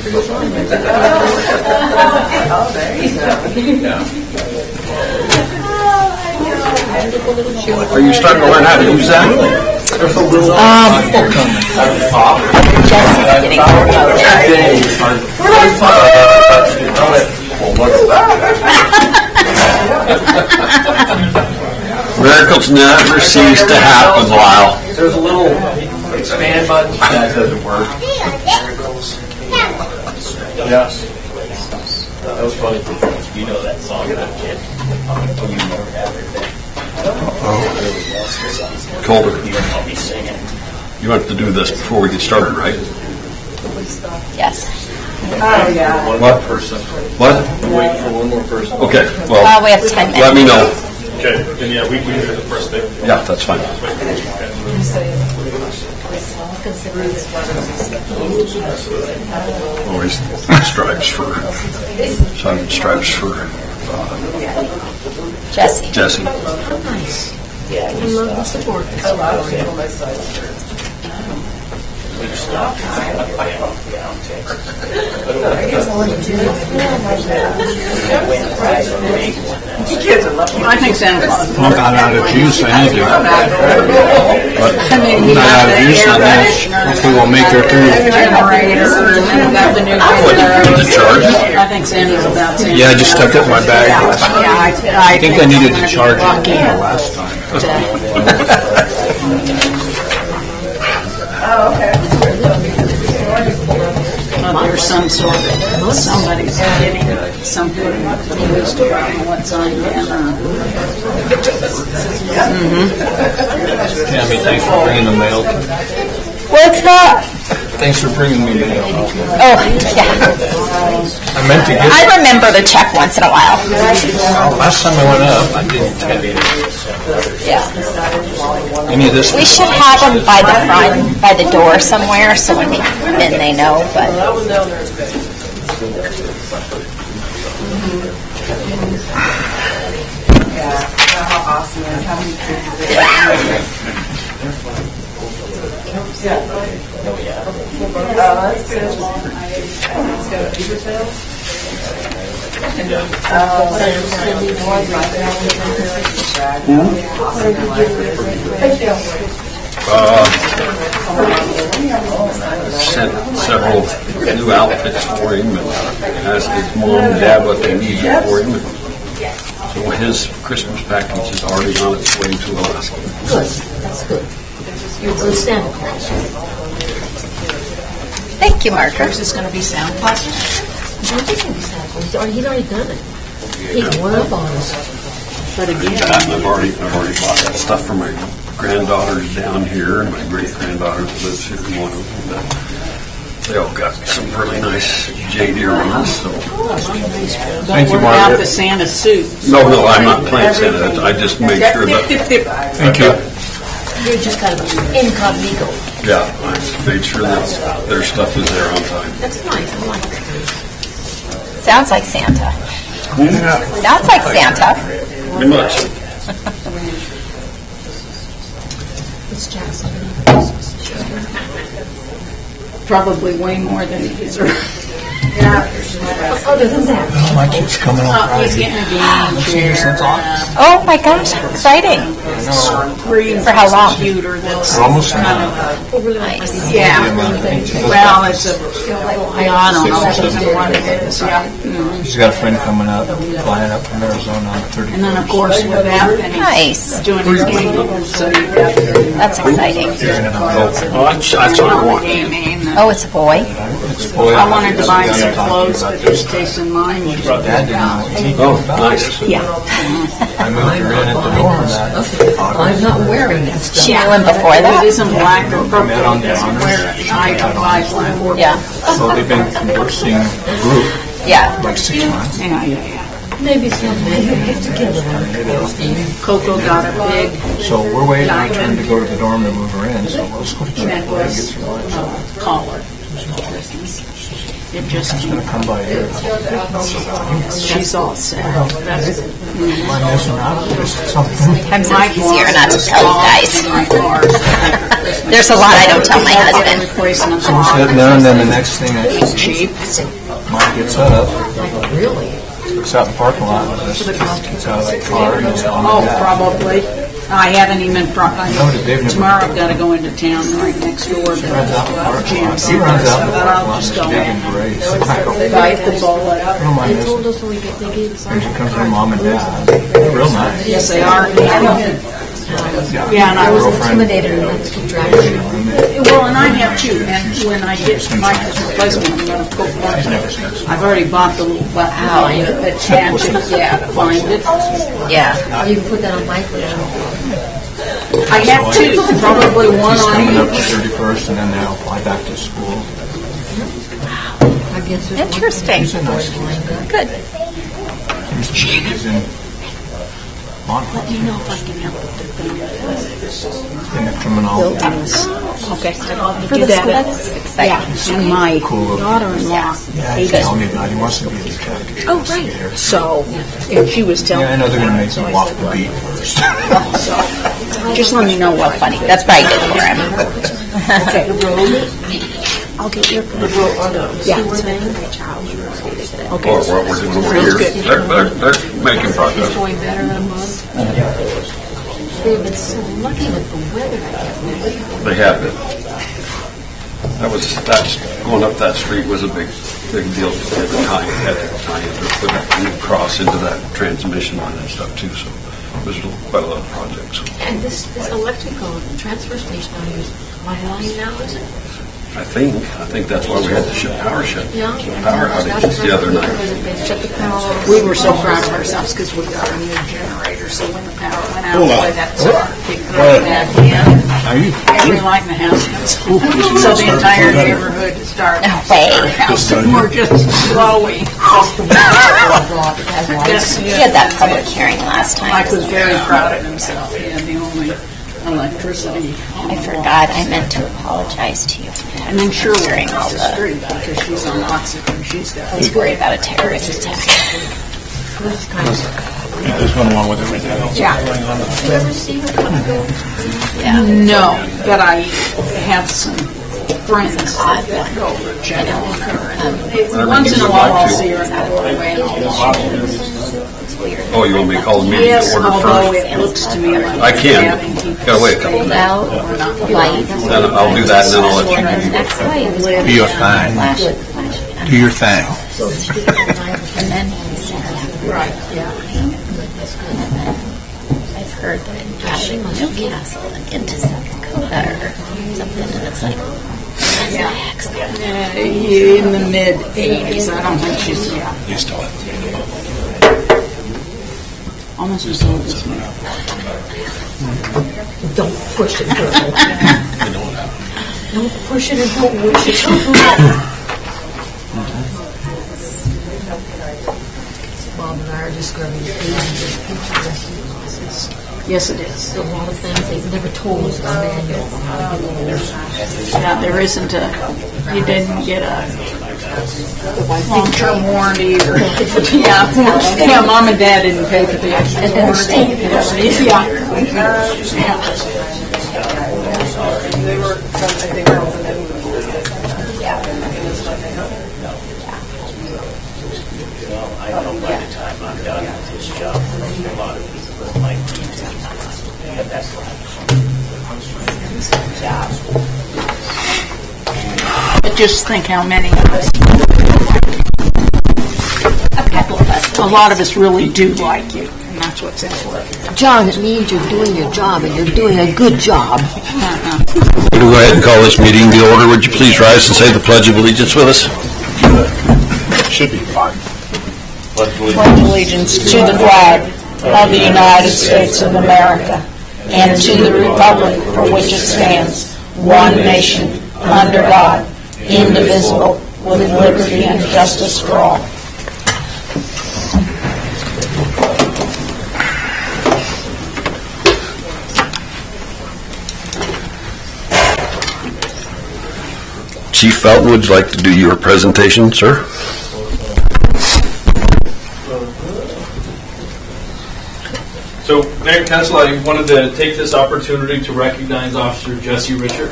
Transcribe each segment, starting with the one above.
Oh, there you go. Are you starting to learn how to use that? Miracles never cease to happen, Lyle. There's a little expand button that doesn't work. Yes. That was funny. You know that song, that kid. You never have it. Colder. I'll be singing. You have to do this before we get started, right? Yes. Oh, yeah. One more person. What? We're waiting for one more person. Okay, well, We have 10 minutes. let me know. Okay, then yeah, we do the first thing. Yeah, that's fine. Always stripes for, Simon Stripes for Jesse. Jesse. I think Santa Claus. I'm not out of juice, I need to. I mean, I'm not out of juice on that. Hopefully we'll make her through. Generator, and then we got the new. The charge? I think Santa's about to. Yeah, I just stuck it in my bag. Yeah, I think I needed to charge it last time. Oh, okay. There's some sort of, somebody's getting something used to what's on Anna. Tammy, thanks for bringing the mail. What's that? Thanks for bringing me mail. Oh, yeah. I meant to get I remember the check once in a while. last time I went up, I didn't get it. Yeah. Any of this? We should have them by the front, by the door somewhere, so when they come in, they know, but... How awesome it is. How many kids that's good. Sent several new outfits for him and asked his mom and dad what they needed for him. So his Christmas package is already on its way to Alaska. Good. That's good. You're a good Santa Claus. Thank you, Marker. Is this going to be Santa Claus? Don't think it's Santa Claus. He's already done it. He went up on us. But again, I've already bought that stuff for my granddaughters down here and my great-granddaughter that lives here in one of them. They all got some really nice jade earrings. So. Thank you, work out the Margaret. Santa suit. No, I'm not playing Santa. I just make sure that, Thank you. You're just kind of incognito. yeah, I made sure that their stuff is there on time. That's nice. I like that. Sounds like Santa. Sounds like Santa. Pretty much. It's Jackson. Probably way more than he deserves. Other than that, My kid's coming on He's Friday. getting a gaming chair. Oh my gosh, exciting. Screen For how long? computer that's Almost kind of Nice. yeah. Well, it's a I don't know what it is. Yeah. She's got a friend coming up, flying up from Arizona on the 30th. And then of course with that, and he's Nice. doing his game. So you got That's exciting. Oh, that's what I want. gaming. Oh, it's a boy? I wanted to buy some clothes, but just case in mind. Dad didn't know what he Oh, nice. Yeah. I moved her in at the dorm that I'm not wearing that stuff. She knew him before It that? isn't black or purple. met on It doesn't wear it. I don't buy black or Yeah. So they've been conversing a group Yeah. like 6 months. Yeah. Maybe someday you'll get together. Coco got a big So we're waiting on him to go to the dorm to move her in. So let's go to Chick-fil-A and get some lunch. collar. It just, Come by here. she's all set. Am I missing out? Just something. Sometimes it's easier not to tell you guys. There's a lot I don't tell my husband. Replacing a So we're sitting there, and then the next thing, cheap. Mike gets up, Really? it's out in the parking lot, and just gets out of the car, and he's on Oh, the dad. probably. I haven't even brought, No, Dave never- tomorrow I've got to go into town right next door to Runs out in the parking lot. GMC. He runs out in the But parking I'll lot, just and go Dave in. and Ray. So I go, Bite the bullet. I don't mind They this. told us when they gave us And here comes their mom and dad. They're real nice. Yes, they are. Yeah, and I was intimidated enough to drive you. well, and I have too. And when I get Mike's replacement, I'm going to put one. I've already bought the little button that attach it. Yeah, to find it. Yeah. Or you can put that on my phone. I have two, probably one He's on coming up the each. 31st, and then they'll fly back to school. I guess there's Interesting. He's a nice kid. Good. He's in Montfort, You know if I can help with the thing. in the criminology. Okay. For the school, that's exciting. And my Cool. daughter-in-law, Yeah, he's telling me about it. He wants to be a detective. Oh, right. so, and she was Yeah, I telling know they're going to make me walk the beat first. me, just let me know what Funny. That's probably good for him. I'll get your. Yeah. Or what we're doing over here. They're making progress. going better in a month. They've been so lucky with the weather, I can't believe it. They have been. That's going up that street was a big deal. At the time, to put a new cross into that transmission line and stuff too. So there's quite a lot of projects. And this electrical transfer station out here is online now, is it? I think that's why we had to power shut. Yeah. Power outages the other night. They shut the power off. We were so proud of ourselves because we got a new generator, so when the power went out, boy, that's our big back in. Are you? Every light in the house goes. So the entire neighborhood started. No way. We're just glowing. Yes, We had that public hearing last time. Mike was very proud of himself. He had the only electricity on I the wall. forgot. I meant to apologize to you. And then Shirley during all across the the. street because she's on oxygen. She's got. I was worried about a terrorist attack. This kind of, There's one along with everything else. Yeah. you ever see her come go? No, but I have some friends that go over to check on her. And once in a while I'll see her in the doorway and all. It's weird. Oh, you want me to call the meeting Yes, to order although first? it looks to me like. I can. Gotta wait a couple minutes. Out, light. Then I'll do that, and then I'll let you do Next light. Do your thing. Flash. Do your thing. And then he said, Right, yeah. I've heard that it got Newcastle and into South Dakota or something, and it's like, Yeah. accident. In the mid-80s, I don't think she's, yeah. You still Almost as old as me. Don't push it, girl. Don't push it and don't wish it. Bob and I are discovering ages of interesting process. Yes, it is. There's a lot of things they've never told us in the manual on how to do it. Yeah, there isn't you didn't get a long-term warranty or, yeah, Mom and Dad didn't pay for the warranty. Yeah. I know by the time I'm done with this job, a lot of people might be, but that's But just think how many of us, A couple of us. a lot of us really do like you, and that's what's important. John, it means you're doing your job and you're doing a good job. We'll go ahead and call this meeting to order. Would you please rise and say the Pledge of Allegiance with us? Should be fine. Pledge allegiance to the flag of the United States of America and to the republic for which it stands, one nation, under God, indivisible, with liberty and justice for all. Chief Felton, would you like to do your presentation, sir? So, Mayor and Council, I wanted to take this opportunity to recognize Officer Jesse Richard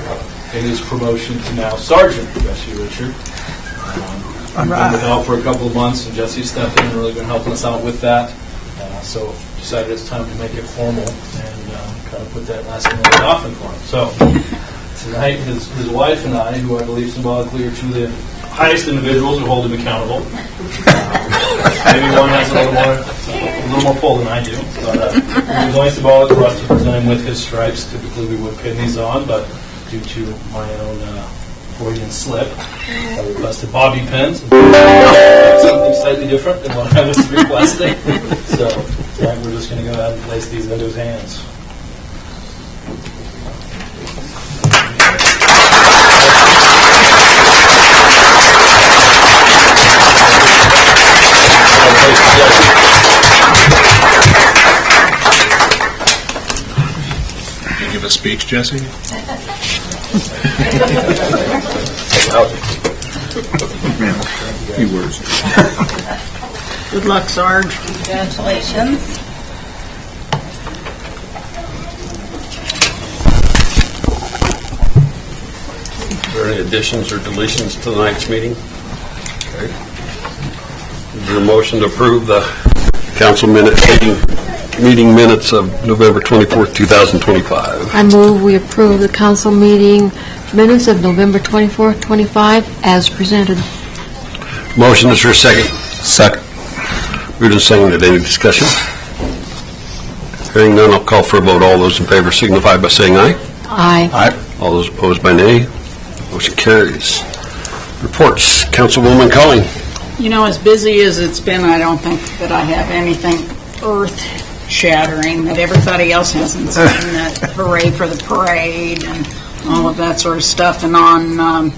in his promotion to now Sergeant Jesse Richard. I've been without for a couple of months, and Jesse stepped in and really been helping us out with that. So decided it's time to make it formal and kind of put that last name on the coffin for him. So tonight, his wife and I, who I believe symbolically are two of the highest individuals who hold him accountable. Maybe one has a little more pull than I do, but it was only symbolic for us to present him with his stripes. Typically we would pin these on, but due to my own Freudian slip, I requested bobby pins. Something slightly different than what I was requesting. So tonight we're just going to go ahead and place these into his hands. Can you give a speech, Jesse? Few words. Good luck, Sarge. Congratulations. Are there any additions or deletions to tonight's meeting? Okay. Is there a motion to approve the council meeting minutes of November 24th, 2025? I move we approve the council meeting minutes of November 24th, 25 as presented. Motion, is there a second? Second. Moved and seconded. Any discussion? Hearing none, I'll call for a vote. All those in favor signify by saying aye. Aye. Aye. All those opposed by nay. Motion carries. Reports. Councilwoman Culling. You know, as busy as it's been, I don't think that I have anything earth-shattering that everybody else hasn't seen, that hooray for the parade and all of that sort of stuff. And on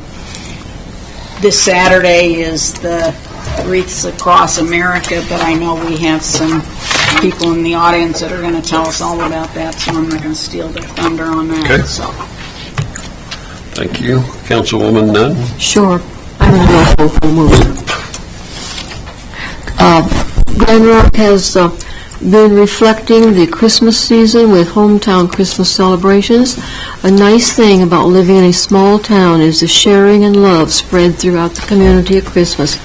this Saturday is the Wreaths Across America, but I know we have some people in the audience that are going to tell us all about that, so I'm not going to steal their thunder on that. Okay. So. Thank you. Councilwoman Nunn. Sure. I'm going to go full move. Glen Rock has been reflecting the Christmas season with hometown Christmas celebrations. A nice thing about living in a small town is the sharing and love spread throughout the community at Christmas.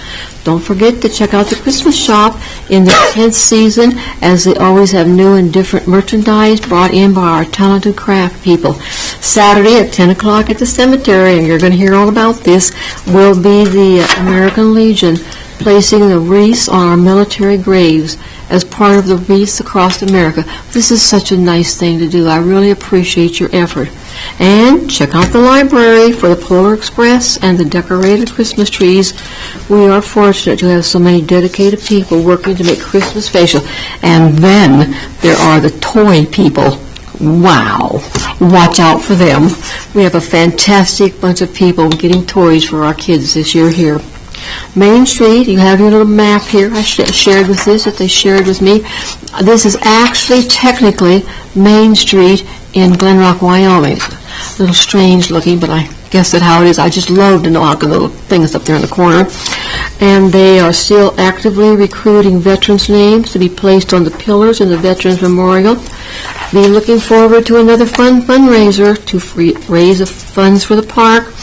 Don't forget to check out the Christmas shop in the 10th season, as they always have new and different merchandise brought in by our talented craft people. Saturday at 10 o'clock at the cemetery, and you're going to hear all about this, will be the American Legion placing the wreaths on our military graves as part of the Wreaths Across America. This is such a nice thing to do. I really appreciate your effort. And check out the library for the Polar Express and the decorated Christmas trees. We are fortunate to have so many dedicated people working to make Christmas special. And then there are the toy people. Wow. Watch out for them. We have a fantastic bunch of people getting toys for our kids this year here. Main Street, you have your little map here. I shared with this, that they shared with me. This is actually technically Main Street in Glen Rock, Wyoming. A little strange looking, but I guess that's how it is. I just love to know how the little thing is up there in the corner. And they are still actively recruiting veterans' names to be placed on the pillars in the Veterans Memorial. Be looking forward to another fun fundraiser to raise funds for the park.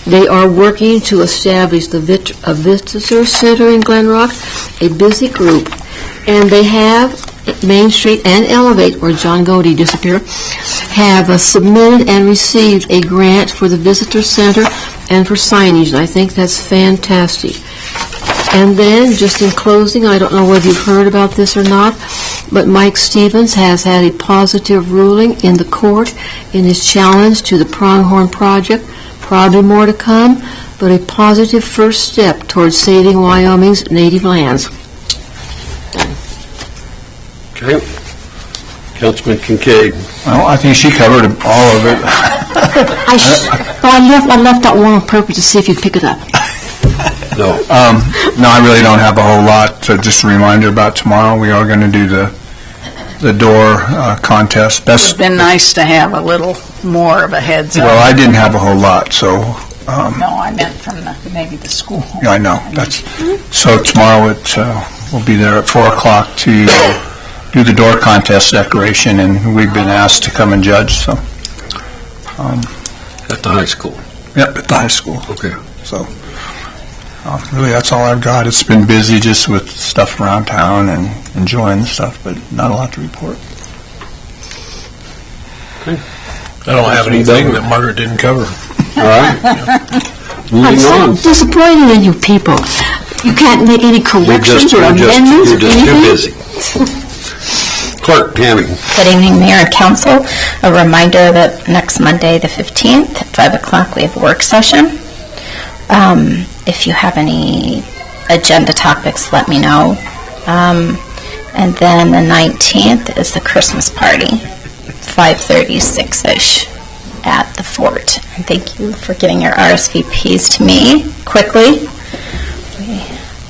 They are working to establish a visitor center in Glen Rock, a busy group. And they have Main Street and Elevate, where John Godey disappeared, have submitted and received a grant for the visitor center and for signage, and I think that's fantastic. And then, just in closing, I don't know whether you've heard about this or not, but Mike Stevens has had a positive ruling in the court in his challenge to the Pronghorn Project. Probably more to come, but a positive first step towards saving Wyoming's native lands. Okay. Councilman Kincaid. Well, I think she covered all of it. I left that one on purpose to see if you'd pick it up. No. No, I really don't have a whole lot. Just a reminder about tomorrow. We are going to do the door contest. It's been nice to have a little more of a heads up. Well, I didn't have a whole lot, so No, I meant from maybe the school. Yeah, I know. So tomorrow we'll be there at 4 o'clock to do the door contest decoration, and we've been asked to come and judge, so. At the high school. Yep, at the high school. Okay. So, really, that's all I've got. It's been busy just with stuff around town and enjoying the stuff, but not a lot to report. I don't have anything that Margaret didn't cover. All right. I'm Moving so on. disappointed in you people. You can't make any corrections or amendments You're or just too anything? busy. Clerk, Tammy. Good evening, Mayor and Council. A reminder that next Monday, the 15th, at 5 o'clock, we have a work session. If you have any agenda topics, let me know. And then the 19th is the Christmas party, 5:30, 6-ish at the fort. And thank you for getting your RSVPs to me quickly.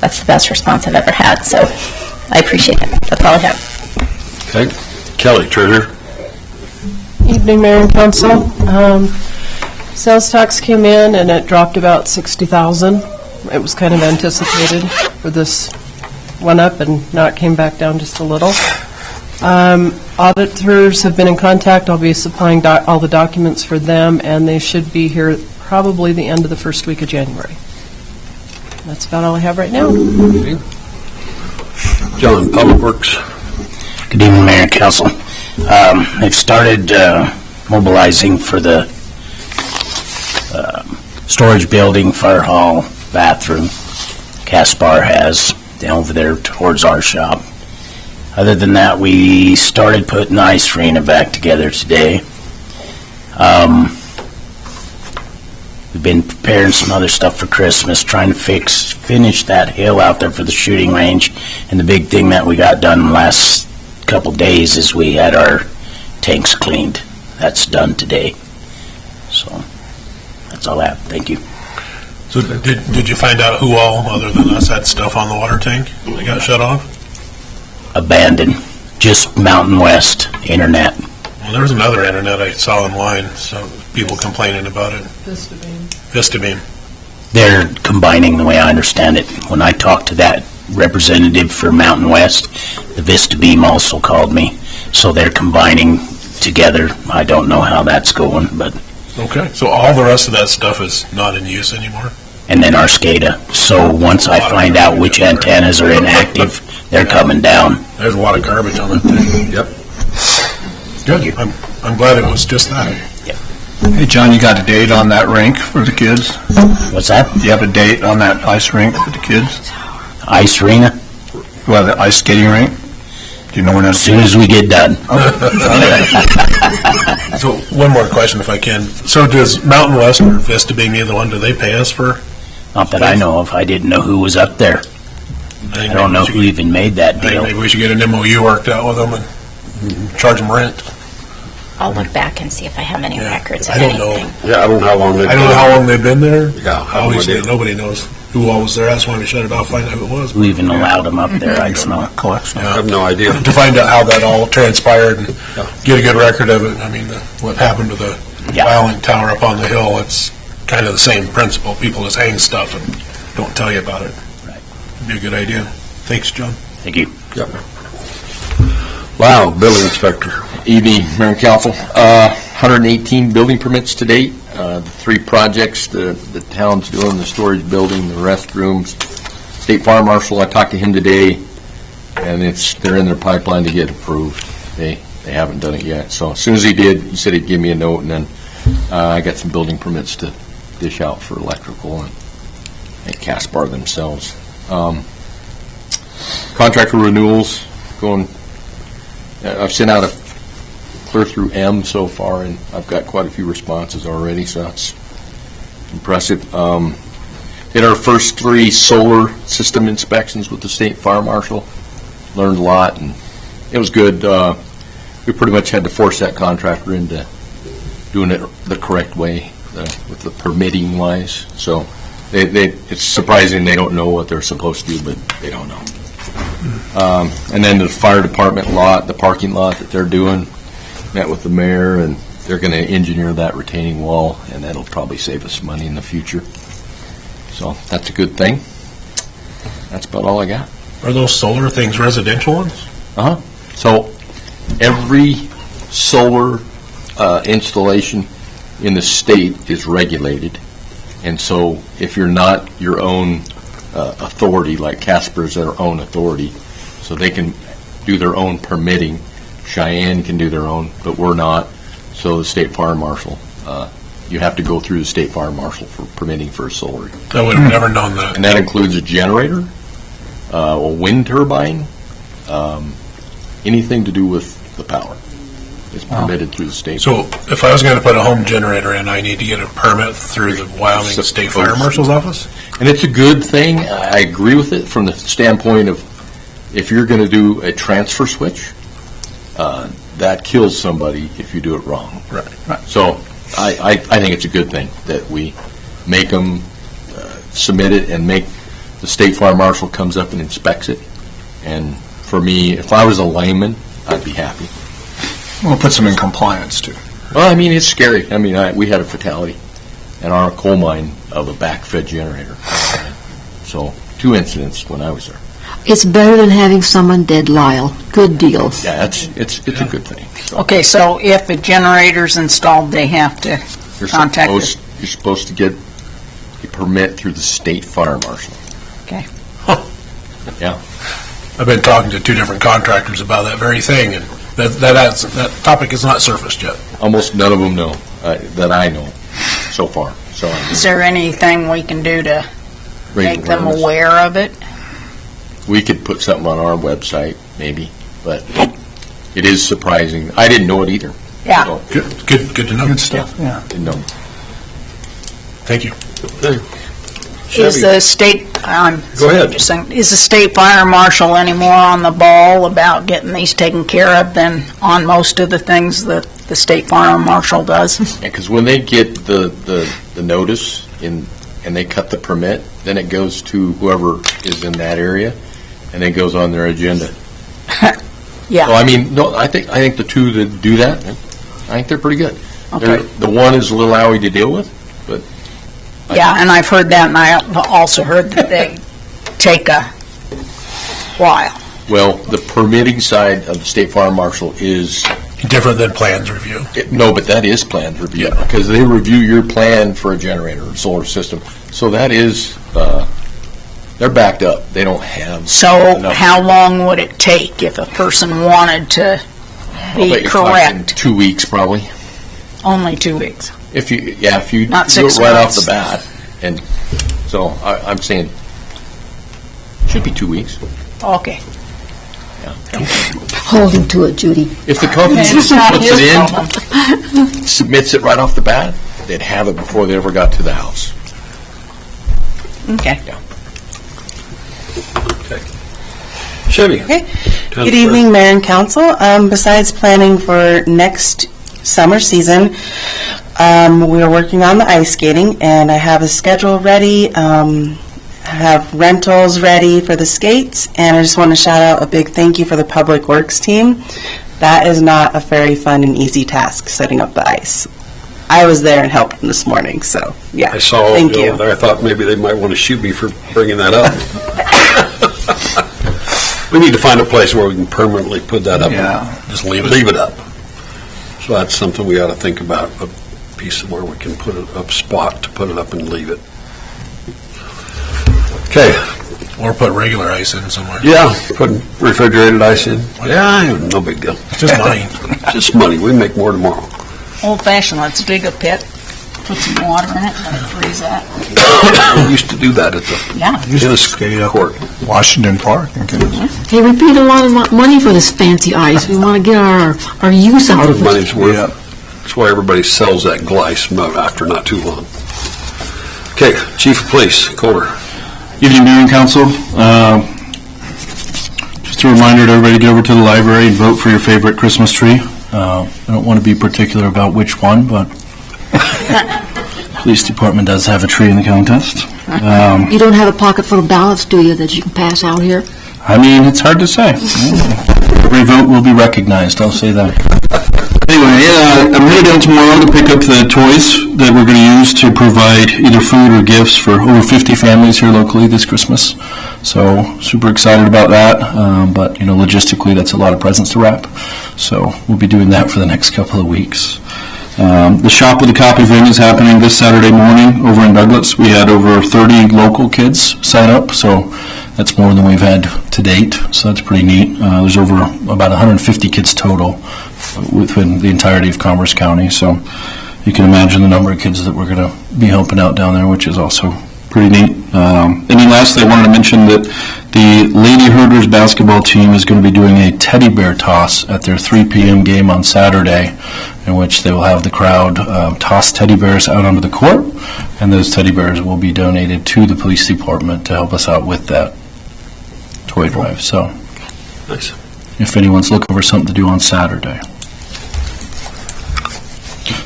That's the best response I've ever had, so I appreciate it. That's all I have. Okay. Kelly, treasurer. Evening, Mayor and Council. Sales tax came in and it dropped about 60,000. It was kind of anticipated for this one up, and now it came back down just a little. Auditors have been in contact. I'll be supplying all the documents for them, and they should be here probably the end of the first week of January. That's about all I have right now. John, Public Works. Good evening, Mayor and Council. They've started mobilizing for the storage building, fire hall, bathroom. Caspar has over there towards our shop. Other than that, we started putting Ice Arena back together today. We've been preparing some other stuff for Christmas, trying to finish that hill out there for the shooting range. And the big thing that we got done the last couple days is we had our tanks cleaned. That's done today. So that's all I have. Thank you. So did you find out who all, other than us, had stuff on the water tank that got shut off? Abandoned. Just Mountain West Internet. Well, there was another internet I saw online, so people complaining about it. Vistabeam. They're combining, the way I understand it. When I talked to that representative for Mountain West, the Vistabeam also called me. So they're combining together. I don't know how that's going, but... Okay, so all the rest of that stuff is not in use anymore? And then our SCADA. So once I find out which antennas are inactive, they're coming down. There's a lot of garbage on that thing. Yep. Good. I'm glad it was just that. Hey, John, you got a date on that rink for the kids? What's that? Do you have a date on that ice rink for the kids? Ice Arena? Well, the ice skating rink? Do you know when As that's... soon as we get done. So one more question if I can. So does Mountain West or Vistabeam, either one, do they pay us for? Not that I know of. I didn't know who was up there. I don't know who even made that I think deal. maybe we should get an MOU worked out with them and charge them rent. I'll look back and see if I have any records of I don't know. anything. Yeah, I don't know how long they've I don't know how long they've been there. Yeah, I have no Obviously, idea. nobody knows who all was there. That's why we shut it off, find out who it was. Who even allowed them up there, I don't know. Collection. I have no idea. To find out how that all transpired and get a good record of it. I mean, what happened to the Yeah. Violent Tower up on the hill, it's kind of the same principle. People just hang stuff and don't tell you about it. Right. It'd be a good idea. Thanks, John. Thank you. Yep. Wow, building inspector. Evening, Mayor and Council. 118 building permits to date. The 3 projects the town's doing, the storage building, the restrooms. State Fire Marshal, I talked to him today, and they're in their pipeline to get approved. They haven't done it yet. So as soon as he did, he said he'd give me a note, and then I got some building permits to dish out for electrical and Caspar themselves. Contractor renewals going. I've sent out a clear through M so far, and I've got quite a few responses already, so that's impressive. Did our first 3 solar system inspections with the State Fire Marshal. Learned a lot, and it was good. We pretty much had to force that contractor into doing it the correct way, with the permitting wise. So it's surprising they don't know what they're supposed to do, but they don't know. And then the fire department lot, the parking lot that they're doing, met with the mayor and they're going to engineer that retaining wall, and that'll probably save us money in the future. So that's a good thing. That's about all I got. Are those solar things residential ones? So every solar installation in the state is regulated. And so if you're not your own authority, like Casper's their own authority, so they can do their own permitting. Cheyenne can do their own, but we're not. So the state fire marshal, you have to go through the state fire marshal for permitting for a solar. I would have never known that. And that includes a generator, a wind turbine, anything to do with the power is permitted through the state. So if I was going to put a home generator in, I need to get a permit through the Wyoming State Fire Marshal's office? And it's a good thing. I agree with it from the standpoint of if you're going to do a transfer switch, that kills somebody if you do it wrong. Right. So I think it's a good thing that we make them submit it and make the state fire marshal comes up and inspects it. And for me, if I was a layman, I'd be happy. We'll put some in compliance, too. Well, I mean, it's scary. I mean, we had a fatality in our coal mine of a backfed generator. So 2 incidents when I was there. It's better than having someone dead, Lyle. Good deal. Yeah, it's a good thing. So Okay, so if a generator's installed, they have to contact us. you're supposed to get a permit through the state fire marshal. Okay. Yeah. I've been talking to 2 different contractors about that very thing, and that topic has not surfaced yet. Almost none of them know, that I know so far. So Is there anything we can do to raise make them awareness. aware of it? We could put something on our website, maybe, but it is surprising. I didn't know it either. Yeah. So, Good to know. Good stuff, yeah. didn't know. Thank you. Is the state, Go ahead. just saying, is the state fire marshal any more on the ball about getting these taken care of than on most of the things that the state fire marshal does? Because when they get the notice and they cut the permit, then it goes to whoever is in that area, and it goes on their agenda. Yeah. So I mean, no, I think the 2 that do that, I think they're pretty good. Okay. The one is a little owie to deal with, but Yeah, and I've heard that, and I also heard that they take a while. well, the permitting side of the state fire marshal is Different than plans review. no, but that is planned review because they review your plan for a generator or solar system. So that is they're backed up. They don't have. So enough. how long would it take if a person wanted to I'll bet be you're talking correct? 2 weeks probably. Only 2 weeks. If you Not do it 6 right months. off the bat, and so I'm saying should be 2 weeks. Okay. Hold him to it, Judy. If the company It's not puts his it in, problem. submits it right off the bat, they'd have it before they ever got to the house. Okay. Chevy. Good evening, Mayor and Council. Besides planning for next summer season, we are working on the ice skating, and I have a schedule ready, have rentals ready for the skates, and I just want to shout out a big thank you for the Public Works team. That is not a very fun and easy task, setting up the ice. I was there and helped them this morning, so, yeah. I saw Thank Bill you. over there. I thought maybe they might want to shoot me for bringing that up. We need to find a place where we can permanently put that up. Yeah. Just leave it up. So that's something we ought to think about, a piece of where we can put it up, spot to put it up and leave it. Okay. Or put regular ice in somewhere. Yeah, put refrigerated ice in. Yeah, no big deal. Just money. Just money. We make more tomorrow. Old fashioned, let's dig a pit, put some water in it, let it freeze that. We used to do that at the Yeah. tennis court. Washington Park. Hey, we paid a lot of money for this fancy ice. We want to get our use out of it. Money's worth. That's why everybody sells that Gleis after not too long. Okay, Chief of Police, Kohler. Evening, Mayor and Council. Just a reminder to everybody to get over to the library and vote for your favorite Christmas tree. I don't want to be particular about which one, but police department does have a tree in the contest. You don't have a pocket full of ballots, do you, that you can pass out here? I mean, it's hard to say. Every vote will be recognized, I'll say that. Anyway, I'm headed down tomorrow to pick up the toys that we're going to use to provide either food or gifts for over 50 families here locally this Christmas. So super excited about that, but logistically that's a lot of presents to wrap. So we'll be doing that for the next couple of weeks. The Shop with a Copy thing is happening this Saturday morning over in Douglas. We had over 30 local kids sign up, so that's more than we've had to date, so that's pretty neat. There's over about 150 kids total within the entirety of Commerce County, so you can imagine the number of kids that we're going to be helping out down there, which is also pretty neat. And then lastly, I wanted to mention that the Lady Herders basketball team is going to be doing a teddy bear toss at their 3 p.m. game on Saturday, in which they will have the crowd toss teddy bears out onto the court, and those teddy bears will be donated to the police department to help us out with that toy drive. So, Nice. if anyone's looking for something to do on Saturday.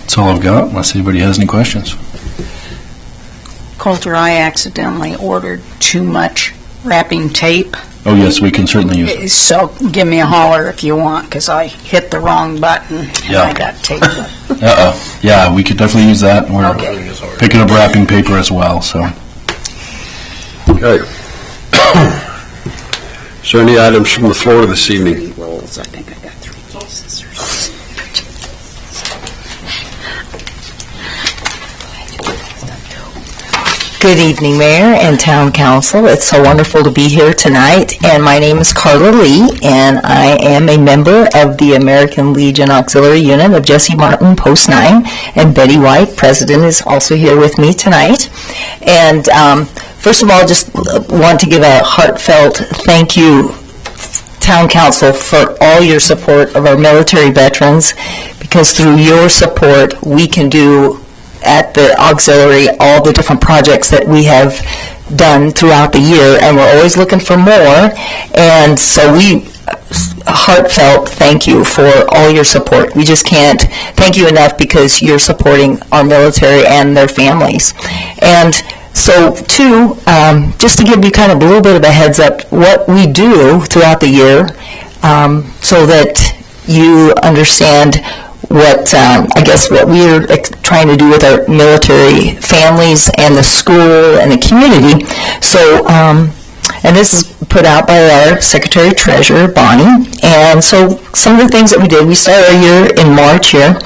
That's all I've got, unless anybody has any questions. Coulter, I accidentally ordered too much wrapping tape, Oh, yes, we can certainly use it. so give me a holler if you want, because I hit the wrong button and Yeah. I got taped up. Uh-oh. Yeah, we could definitely use that. We're picking up wrapping paper as well, so. Okay. Is there any items from the floor this evening? Rolls, I think I got 3 pieces or something. Good evening, Mayor and Town Council. It's so wonderful to be here tonight, and my name is Carla Lee, and I am a member of the American Legion Auxiliary Unit of Jesse Martin Post 9, and Betty White, President, is also here with me tonight. And first of all, just want to give a heartfelt thank you, Town Council, for all your support of our military veterans, because through your support, we can do at the auxiliary all the different projects that we have done throughout the year, and we're always looking for more. And so we heartfelt thank you for all your support. We just can't thank you enough, because you're supporting our military and their families. And so too, just to give you kind of a little bit of a heads up what we do throughout the year, so that you understand what, I guess, what we're trying to do with our military families and the school and the community. So, and this is put out by our Secretary Treasurer, Bonnie. And so some of the things that we did, we started our year in March here.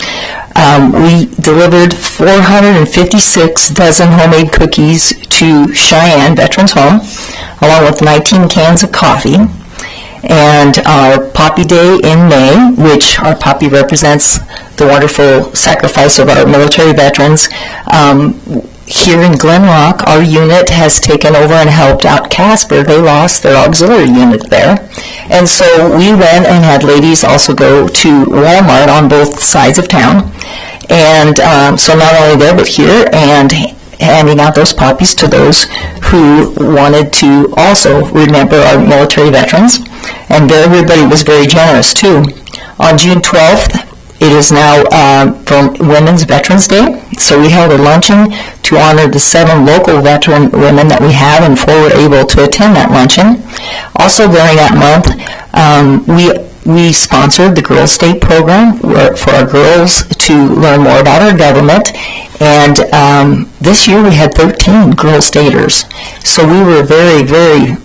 We delivered 456 dozen homemade cookies to Cheyenne Veterans Home, along with 19 cans of coffee. And our Poppy Day in May, which our poppy represents the wonderful sacrifice of our military veterans. Here in Glen Rock, our unit has taken over and helped out Casper. They lost their auxiliary unit there. And so we went and had ladies also go to Walmart on both sides of town. And so not only there, but here, and handing out those poppies to those who wanted to also remember our military veterans. And everybody was very generous, too. On June 12th, it is now for Women's Veterans Day, so we held a luncheon to honor the 7 local veteran women that we have, and 4 were able to attend that luncheon. Also during that month, we sponsored the Girls State program for our girls to learn more about our government. And this year we had 13 Girl Staters. So we were very, very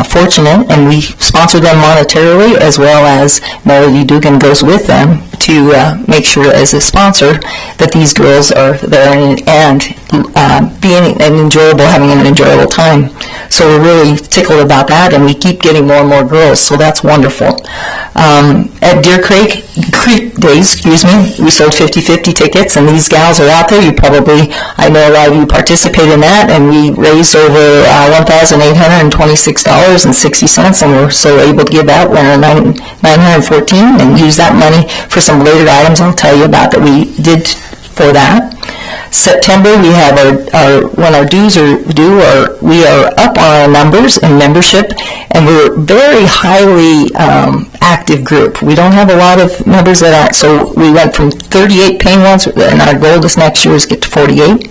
fortunate, and we sponsored them monetarily, as well as Melody Dugan goes with them to make sure as a sponsor that these girls are there and having an enjoyable time. So we're really tickled about that, and we keep getting more and more girls, so that's wonderful. At Deer Creek Days, we sold 50/50 tickets, and these gals are out there. I know a lot of you participate in that, and we raised over $1,826.60, and we're so able to give out winner $914 and use that money for some related items I'll tell you about that we did for that. September, we have when our dues are due, we are up on our numbers and membership, and we're a very highly active group. We don't have a lot of members that aren't, so we went from 38 paying ones, and our goal this next year is to get to 48.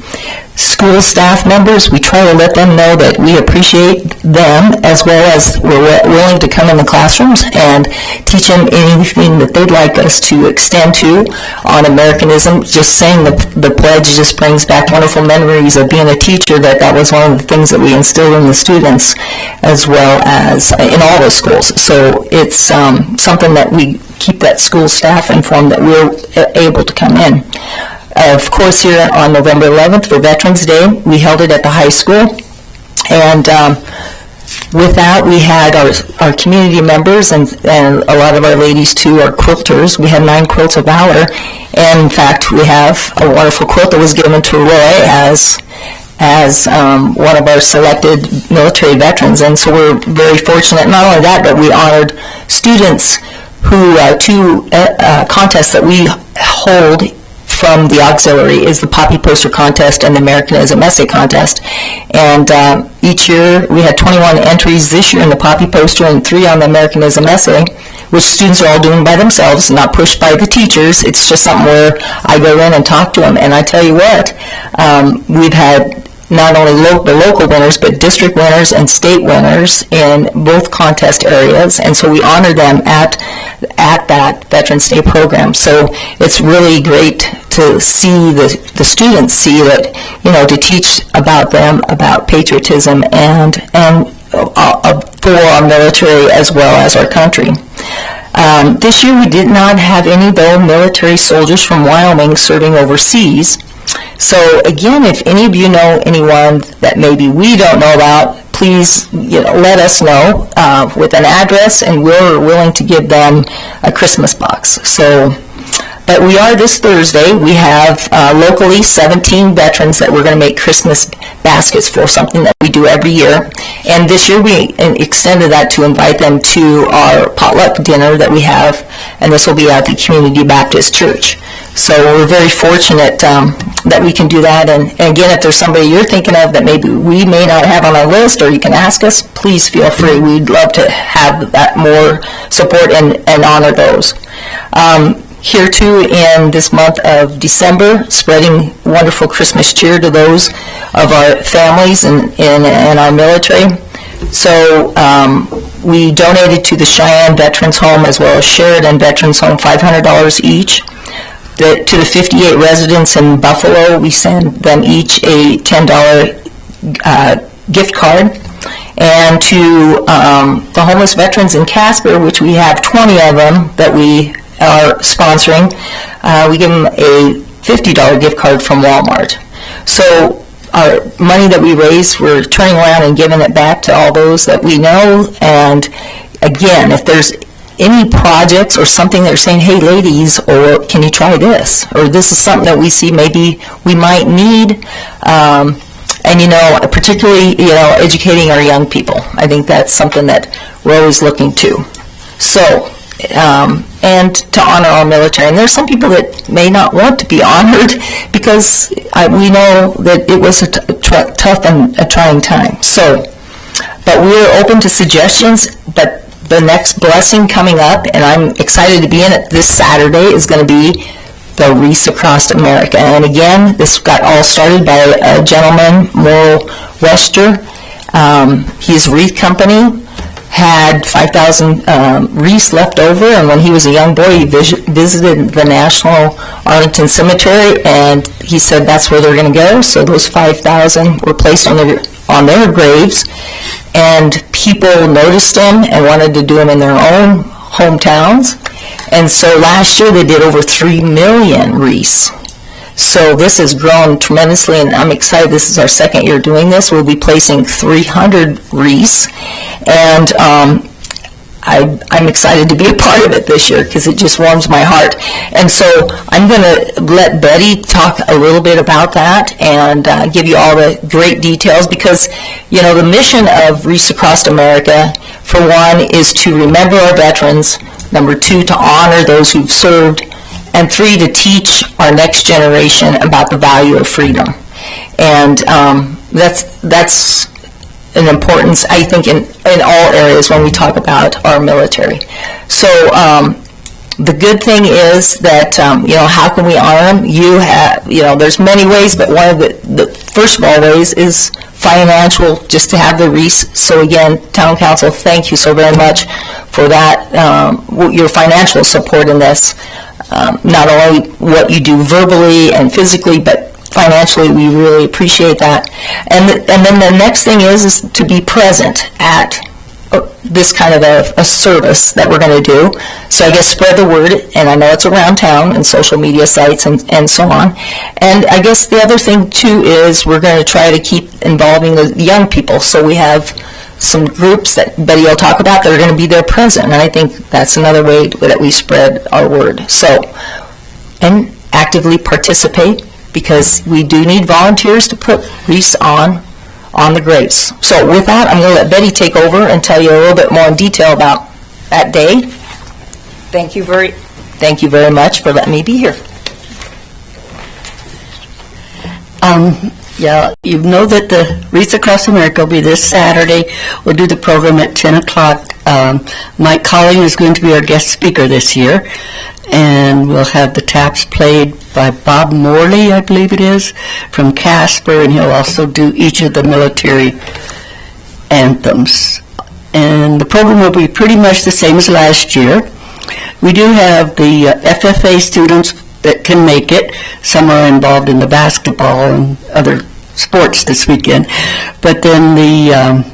School staff members, we try to let them know that we appreciate them as well as we're willing to come in the classrooms and teach them anything that they'd like us to extend to on Americanism. Just saying the pledge just brings back wonderful memories of being a teacher, that was one of the things that we instilled in the students as well as in all the schools. So it's something that we keep that school staff informed that we're able to come in. Of course, here on November 11th for Veterans Day, we held it at the high school. And with that, we had our community members and a lot of our ladies, too, are quilters. We had 9 quilts of valor. And, in fact, we have a wonderful quilt that was given to Roy as one of our selected military veterans. And so we're very fortunate. Not only that, but we honored students who, 2 contests that we hold from the auxiliary is the Poppy Poster Contest and the Americanism Essay Contest. And each year, we had 21 entries this year in the Poppy Poster and 3 on the Americanism Essay, which students are all doing by themselves, not pushed by the teachers. It's just something where I go in and talk to them. And I tell you what, we've had not only the local winners, but district winners and state winners in both contest areas, and so we honor them at that Veterans Day program. So it's really great to see the students see that, to teach about them, about patriotism and for our military as well as our country. This year we did not have any, though, military soldiers from Wyoming serving overseas. So again, if any of you know anyone that maybe we don't know about, please let us know with an address, and we're willing to give them a Christmas box. But we are this Thursday. We have locally 17 veterans that we're going to make Christmas baskets for, something that we do every year. And this year we extended that to invite them to our potluck dinner that we have, and this will be at the Community Baptist Church. So we're very fortunate that we can do that. And again, if there's somebody you're thinking of that maybe we may not have on our list, or you can ask us, please feel free. We'd love to have that more support and honor those. Here too, in this month of December, spreading wonderful Christmas cheer to those of our families and our military. So we donated to the Cheyenne Veterans Home as well as Sheridan Veterans Home $500 each. To the 58 residents in Buffalo, we send them each a $10 gift card. And to the homeless veterans in Casper, which we have 20 of them that we are sponsoring, we give them a $50 gift card from Walmart. So our money that we raise, we're turning around and giving it back to all those that we know. And again, if there's any projects or something that are saying, hey ladies, or can you try this, or this is something that we see maybe we might need, and particularly educating our young people. I think that's something that we're always looking to. So and to honor our military. And there's some people that may not want to be honored because we know that it was a tough and a trying time. So, but we're open to suggestions. But the next blessing coming up, and I'm excited to be in it this Saturday, is going to be the Wreaths Across America. And again, this got all started by a gentleman, Morrill Wester. His wreath company had 5,000 wreaths left over, and when he was a young boy, he visited the National Arlington Cemetery, and he said that's where they're going to go. So those 5,000 were placed on their graves, and people noticed them and wanted to do them in their own hometowns. And so last year they did over 3 million wreaths. So this has grown tremendously, and I'm excited. This is our second year doing this. We'll be placing 300 wreaths, and I'm excited to be a part of it this year because it just warms my heart. And so I'm going to let Betty talk a little bit about that and give you all the great details, because, the mission of Wreaths Across America, for one, is to remember our veterans, number 2, to honor those who've served, and 3, to teach our next generation about the value of freedom. And that's an importance, I think, in all areas when we talk about our military. So The good thing is that, how can we honor them? You have, there's many ways, but one of the first of all ways is financial, just to have the wreaths. So again, Town Council, thank you so very much for that, your financial support in this. Not only what you do verbally and physically, but financially, we really appreciate that. And then the next thing is to be present at this kind of a service that we're going to do. So I guess spread the word, and I know it's around town and social media sites and so on. And I guess the other thing too is we're going to try to keep involving the young people. So we have some groups that Betty will talk about that are going to be there present, and I think that's another way that we spread our word. So, and actively participate, because we do need volunteers to put wreaths on the graves. So with that, I'm going to let Betty take over and tell you a little bit more in detail about that day. Thank you very much for letting me be here. Yeah, you know that the Wreaths Across America will be this Saturday. We'll do the program at 10 o'clock. Mike Colling is going to be our guest speaker this year, and we'll have the taps played by Bob Morley, I believe it is, from Casper, and he'll also do each of the military anthems. And the program will be pretty much the same as last year. We do have the FFA students that can make it. Some are involved in the basketball and other sports this weekend. But then the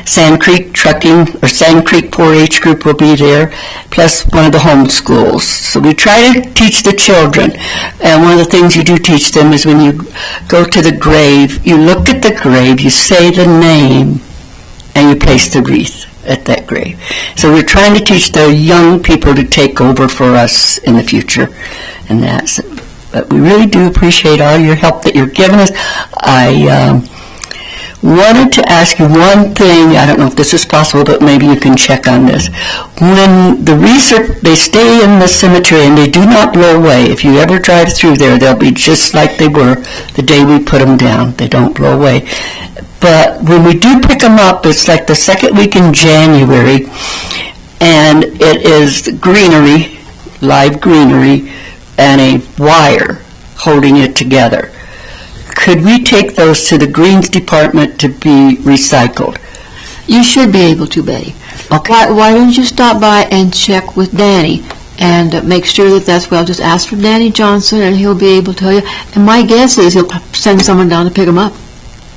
Sand Creek Trucking or Sand Creek 4-H group will be there, plus one of the home schools. So we try to teach the children. And one of the things you do teach them is when you go to the grave, you look at the grave, you say the name, and you place the wreath at that grave. So we're trying to teach the young people to take over for us in the future. And that's, but we really do appreciate all your help that you're giving us. I wanted to ask you one thing. I don't know if this is possible, but maybe you can check on this. When the wreaths they stay in the cemetery and they do not blow away. If you ever drive through there, they'll be just like they were the day we put them down. They don't blow away. But when we do pick them up, it's like the second week in January, and it is greenery, live greenery, and a wire holding it together. Could we take those to the Greens Department to be recycled? You should be able to, Betty. Okay. Why don't you stop by and check with Danny and make sure that that's well. Just ask for Danny Johnson, and he'll be able to tell you. And my guess is he'll send someone down to pick them up.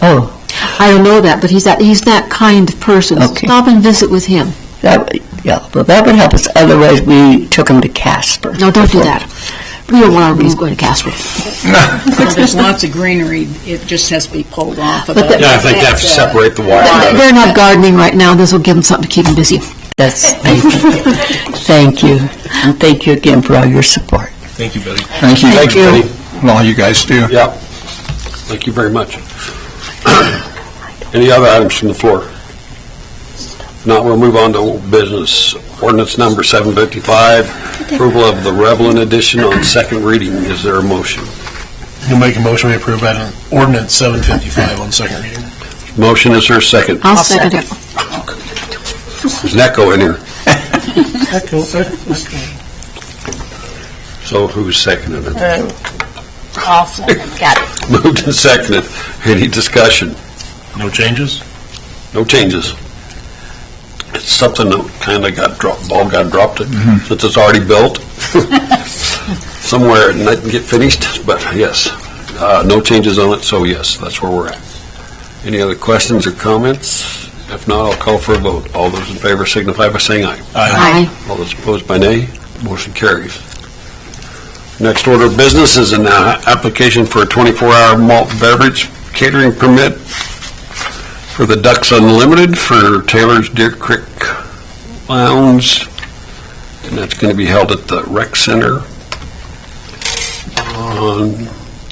Oh. I don't know that, but he's that kind of person. Okay. Stop and visit with him. Well, that would help us. Otherwise, we took them to Casper. No, don't do that. We don't want our wreaths going to Casper. There's lots of greenery, it just has to be pulled off of But it. Yeah, I think you have to separate the wire. They're not gardening right now. This will give them something to keep them busy. That's, thank you. And thank you again for all your support. Thank you, Betty. Thank you. Thanks, Betty. And all you guys do. Yep. Thank you very much. Any other items from the floor? If not, we'll move on to old business. Ordinance number 755, approval of the Revlin edition on second reading. Is there a motion? You'll make a motion to approve ordinance 755 on second reading. Motion, is there a second? I'll second it. There's an echo in here. So who's seconded it? Awesome. Got it. Moved and seconded. Any discussion? No changes? No changes. It's something that kind of ball got dropped since it's already built. Somewhere it didn't get finished, but yes, no changes on it, so yes, that's where we're at. Any other questions or comments? If not, I'll call for a vote. All those in favor signify by saying aye. Aye. All those opposed by nay. Motion carries. Next order of business is an application for a 24-hour malt beverage catering permit for the Ducks Unlimited for Taylor's Deer Creek Lounge, and that's going to be held at the Rec Center on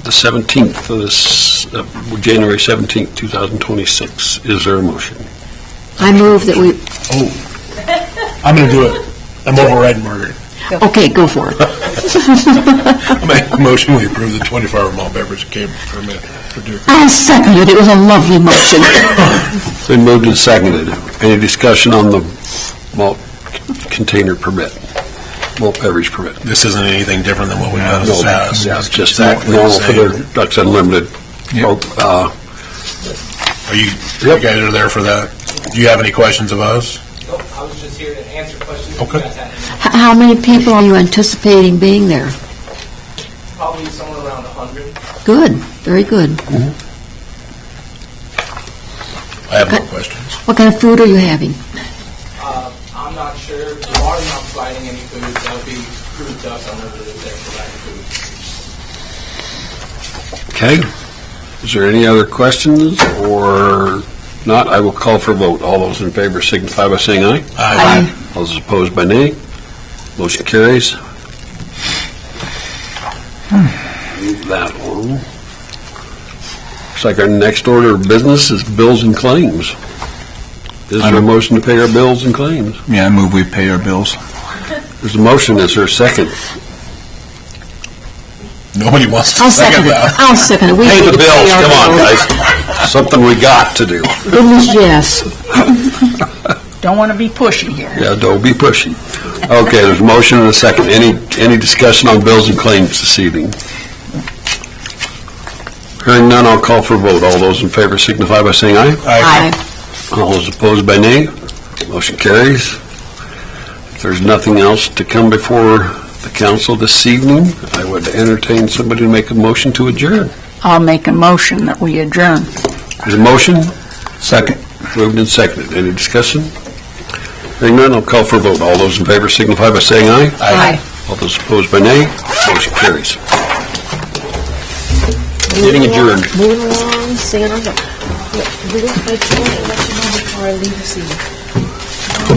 the 17th of this, January 17th, 2026. Is there a motion? I move that we... Oh, I'm going to do it. I'm overriding Margaret. Okay, go for it. I make a motion we approve the 24-hour malt beverage catering permit for Deer Creek. I'll second it. It was a lovely motion. Been moved and seconded. Any discussion on the malt container permit? malt beverage permit. This isn't anything different than what we've done in No, the past. it's just Exactly the normal for same. the Ducks Unlimited. Are you guys are there for that? Do you have any questions of us? Nope, I was just here to answer questions Okay. you guys had. How many people are you anticipating being there? Probably somewhere around 100. Good, very good. I have no questions. What kind of food are you having? I'm not sure. We are not providing any food. That'll be through Ducks Unlimited if they're providing food. Okay. Is there any other questions, or not? I will call for a vote. All those in favor signify by saying aye. Aye. All those opposed by nay. Motion carries. Move that one. Looks like our next order of business is bills and claims. Is there a motion to pay our bills and claims? Yeah, I move we pay our bills. There's a motion. Is there a second? Nobody wants to I'll second second it. that. I'll second it. We Pay need the to bills. our Come on, bills. guys. Something we got to do. Goodness, yes. Don't want to be pushy here. Yeah, don't be pushy. Okay, there's a motion and a second. Any discussion on bills and claims this evening? Hearing none, I'll call for a vote. All those in favor signify by saying aye. Aye. All those opposed by nay. Motion carries. If there's nothing else to come before the council this evening, I would entertain somebody to make a motion to adjourn. I'll make a motion that we adjourn. There's a motion, Second. moved and seconded. Any discussion? Hearing none, I'll call for a vote. All those in favor signify by saying aye. Aye. All those opposed by nay. Motion carries. Meeting adjourned. Moving along, singing our. Let you know before I leave this evening.